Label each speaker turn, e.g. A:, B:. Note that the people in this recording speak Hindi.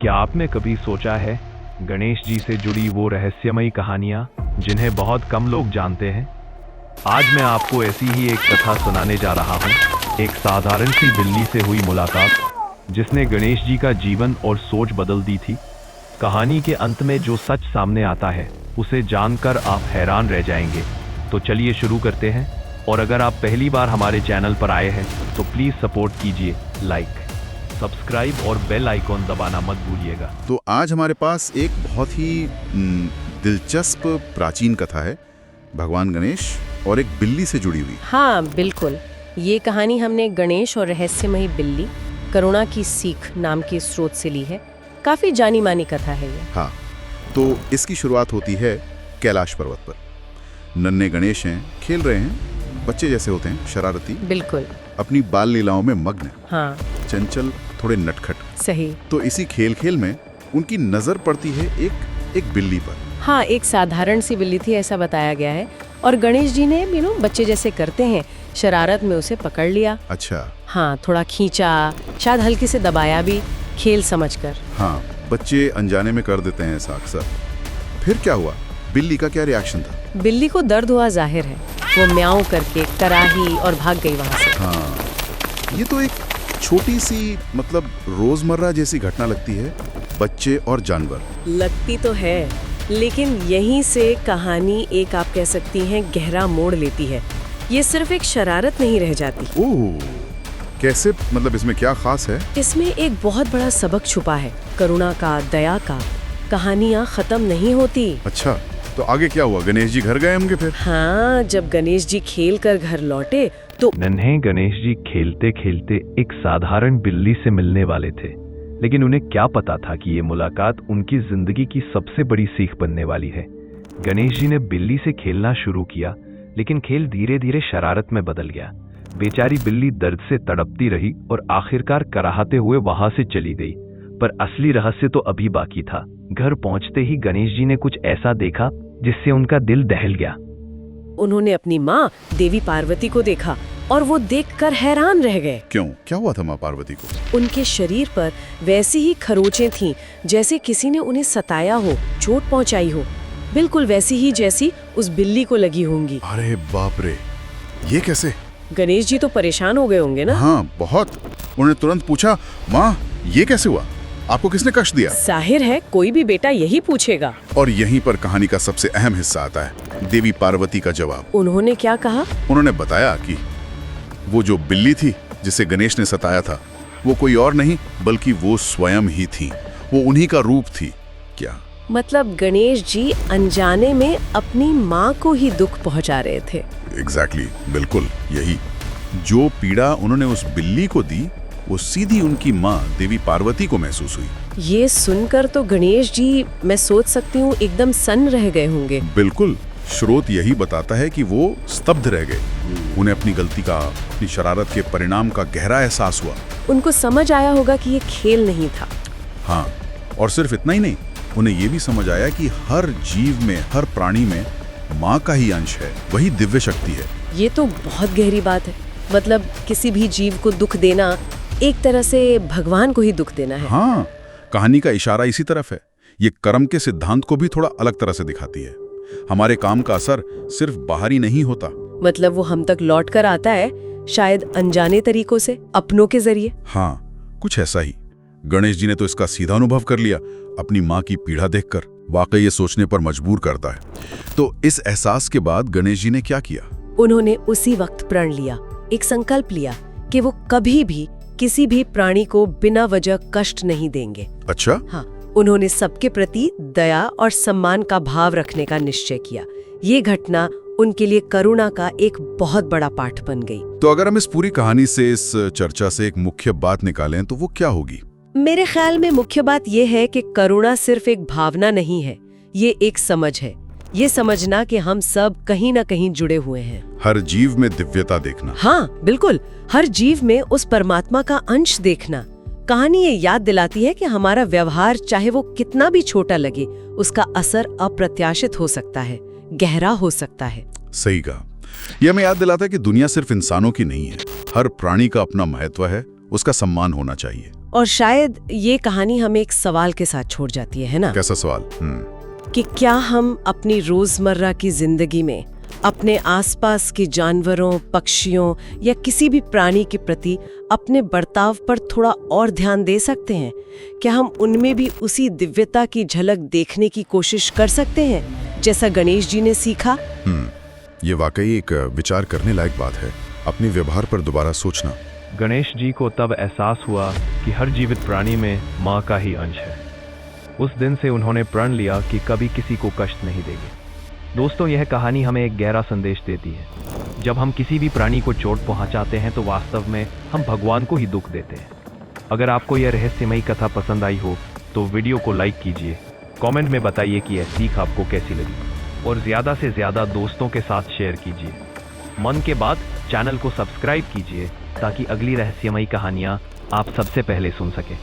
A: क्या आपने कभी सोचा है गणेश जी से जुड़ी वो रहस्यमयी कहानियां जिन्हें बहुत कम लोग जानते हैं? आज मैं आपको ऐसी ही एक कथा सुनाने जा रहा हूं, एक साधारण सी बिल्ली से हुई मुलाकात जिसने गणेश जी का जीवन और सोच बदल दी थी। कहानी के अंत में जो सच सामने आता है उसे जानकर आप हैरान रह जाएंगे। तो चलिए शुरू करते हैं। और अगर आप पहली बार हमारे चैनल पर आए हैं तो प्लीज सपोर्ट कीजिए, लाइक, सब्सक्राइब और बेल आइकॉन दबाना मत भूलिएगा।
B: तो आज हमारे पास एक बहुत ही दिलचस्प प्राचीन कथा है, भगवान गणेश और एक बिल्ली से जुड़ी हुई।
C: हाँ बिल्कुल, ये कहानी हमने गणेश और रहस्यमयी बिल्ली करुणा की सीख नाम के स्रोत से ली है। काफी जानी मानी कथा है ये।
B: हाँ, तो इसकी शुरुआत होती है कैलाश पर्वत पर। नन्हे गणेश हैं, खेल रहे हैं, बच्चे जैसे होते हैं, शरारती,
C: बिल्कुल
B: अपनी बाल लीलाओं में मग्न,
C: हाँ
B: चंचल, थोड़े नटखट।
C: सही।
B: तो इसी खेल खेल में उनकी नजर पड़ती है एक बिल्ली पर।
C: हाँ, एक साधारण सी बिल्ली थी ऐसा बताया गया है, और गणेश जी ने बच्चे जैसे करते हैं शरारत में उसे पकड़ लिया।
B: अच्छा।
C: हाँ, थोड़ा खींचा, शायद हल्के से दबाया भी, खेल समझकर।
B: हाँ, बच्चे अनजाने में कर देते हैं ऐसा अक्सर। फिर क्या हुआ? बिल्ली का क्या रिएक्शन था?
C: बिल्ली को दर्द हुआ जाहिर है, वो म्याऊं करके कराही और भाग गई वहां से।
B: हाँ, ये तो एक छोटी सी रोजमर्रा जैसी घटना लगती है, बच्चे और जानवर।
C: लगती तो है, लेकिन यहीं से कहानी एक आप कह सकती हैं गहरा मोड़ लेती है। ये सिर्फ एक शरारत नहीं रह जाती।
B: ओह, कैसे? इसमें क्या खास है?
C: इसमें एक बहुत बड़ा सबक छुपा है, करुणा का, दया का। कहानियाँ खत्म नहीं होती।
B: अच्छा, तो आगे क्या हुआ? गणेश जी घर गए होंगे फिर?
C: हाँ, जब गणेश जी खेल कर घर लौटे तो
A: नन्हे गणेश जी खेलते खेलते एक साधारण बिल्ली से मिलने वाले थे, लेकिन उन्हें क्या पता था कि ये मुलाकात उनकी जिंदगी की सबसे बड़ी सीख बनने वाली है। गणेश जी ने बिल्ली से खेलना शुरू किया, लेकिन खेल धीरे धीरे शरारत में बदल गया। बेचारी बिल्ली दर्द से तड़पती रही और आखिरकार कराहते हुए वहां से चली गई। पर असली रहस्य तो अभी बाकी था। घर पहुंचते ही गणेश जी ने कुछ ऐसा देखा जिससे उनका दिल दहल गया।
C: उन्होंने अपनी माँ देवी पार्वती को देखा और वो देखकर हैरान रह गए।
B: क्यों? क्या हुआ था माँ पार्वती को?
C: उनके शरीर पर वैसी ही खरोंचें थीं जैसे किसी ने उन्हें सताया हो, चोट पहुंचाई हो, बिल्कुल वैसी ही जैसी उस बिल्ली को लगी होंगी।
B: अरे बाप रे, ये कैसे?
C: गणेश जी तो परेशान हो गए होंगे ना?
B: हाँ, बहुत। उन्होंने तुरंत पूछा, माँ ये कैसे हुआ? आपको किसने कष्ट दिया?
C: जाहिर है कोई भी बेटा यही पूछेगा।
B: और यहीं पर कहानी का सबसे अहम हिस्सा आता है, देवी पार्वती का जवाब।
C: उन्होंने क्या कहा?
B: उन्होंने बताया कि वो जो बिल्ली थी जिसे गणेश ने सताया था, वो कोई और नहीं बल्कि वो स्वयं ही थी। वो उन्हीं का रूप थी। क्या
C: मतलब गणेश जी अनजाने में अपनी माँ को ही दुख पहुंचा रहे थे।
B: एग्जैक्टली, बिल्कुल यही। जो पीड़ा उन्होंने उस बिल्ली को दी वो सीधी उनकी माँ देवी पार्वती को महसूस हुई।
C: ये सुनकर तो गणेश जी, मैं सोच सकती हूँ, एकदम सन्न रह गए होंगे।
B: बिल्कुल, स्रोत यही बताता है कि वो स्तब्ध रह गए। उन्हें अपनी गलती का, अपनी शरारत के परिणाम का गहरा एहसास हुआ।
C: उनको समझ आया होगा कि ये खेल नहीं था।
B: हाँ, और सिर्फ इतना ही नहीं, उन्हें ये भी समझ आया कि हर जीव में, हर प्राणी में माँ का ही अंश है, वही दिव्य शक्ति है।
C: ये तो बहुत गहरी बात है। मतलब किसी भी जीव को दुख देना एक तरह से भगवान को ही दुख देना है।
B: हाँ, कहानी का इशारा इसी तरफ है। ये कर्म के सिद्धांत को भी थोड़ा अलग तरह से दिखाती है। हमारे काम का असर सिर्फ बाहरी नहीं होता,
C: मतलब वो हम तक लौट कर आता है, शायद अनजाने तरीकों से, अपनों के जरिए।
B: हाँ, कुछ ऐसा ही। गणेश जी ने तो इसका सीधा अनुभव कर लिया अपनी माँ की पीड़ा देखकर। वाकई ये सोचने पर मजबूर करता है। तो इस एहसास के बाद गणेश जी ने क्या किया?
C: उन्होंने उसी वक्त प्रण लिया, एक संकल्प लिया कि वो कभी भी किसी भी प्राणी को बिना वजह कष्ट नहीं देंगे।
B: अच्छा?
C: हाँ, उन्होंने सबके प्रति दया और सम्मान का भाव रखने का निश्चय किया। ये घटना उनके लिए करुणा का एक बहुत बड़ा पाठ बन गई।
B: तो अगर हम इस पूरी कहानी से, इस चर्चा से एक मुख्य बात निकालें तो वो क्या होगी?
C: मेरे ख्याल में मुख्य बात ये है कि करुणा सिर्फ एक भावना नहीं है, ये एक समझ है। ये समझना कि हम सब कहीं ना कहीं जुड़े हुए हैं।
B: हर जीव में दिव्यता देखना।
C: हाँ बिल्कुल, हर जीव में उस परमात्मा का अंश देखना। कहानी ये याद दिलाती है कि हमारा व्यवहार चाहे वो कितना भी छोटा लगे, उसका असर अप्रत्याशित हो सकता है, गहरा हो सकता है।
B: सही कहा। यह हमें याद दिलाता है कि दुनिया सिर्फ इंसानों की नहीं है। हर प्राणी का अपना महत्व है, उसका सम्मान होना चाहिए।
C: और शायद ये कहानी हमें एक सवाल के साथ छोड़ जाती है ना?
B: कैसा सवाल?
C: कि क्या हम अपनी रोजमर्रा की जिंदगी में अपने आसपास के जानवरों, पक्षियों या किसी भी प्राणी के प्रति अपने बर्ताव पर थोड़ा और ध्यान दे सकते हैं? क्या हम उनमें भी उसी दिव्यता की झलक देखने की कोशिश कर सकते हैं जैसा गणेश जी ने सीखा?
B: ये वाकई एक विचार करने लायक बात है, अपने व्यवहार पर दोबारा सोचना।
A: गणेश जी को तब एहसास हुआ कि हर जीवित प्राणी में माँ का ही अंश है। उस दिन से उन्होंने प्रण लिया कि कभी किसी को कष्ट नहीं देंगे। दोस्तों, यह कहानी हमें एक गहरा संदेश देती है। जब हम किसी भी प्राणी को चोट पहुंचाते हैं तो वास्तव में हम भगवान को ही दुख देते हैं। अगर आपको यह रहस्यमयी कथा पसंद आई हो तो वीडियो को लाइक कीजिए, कमेंट में बताइए कि यह सीख आपको कैसी लगी और ज़्यादा से ज़्यादा दोस्तों के साथ शेयर कीजिए। मन के बाद चैनल को सब्सक्राइब कीजिए ताकि अगली रहस्यमयी कहानियाँ आप सबसे पहले सुन सकें।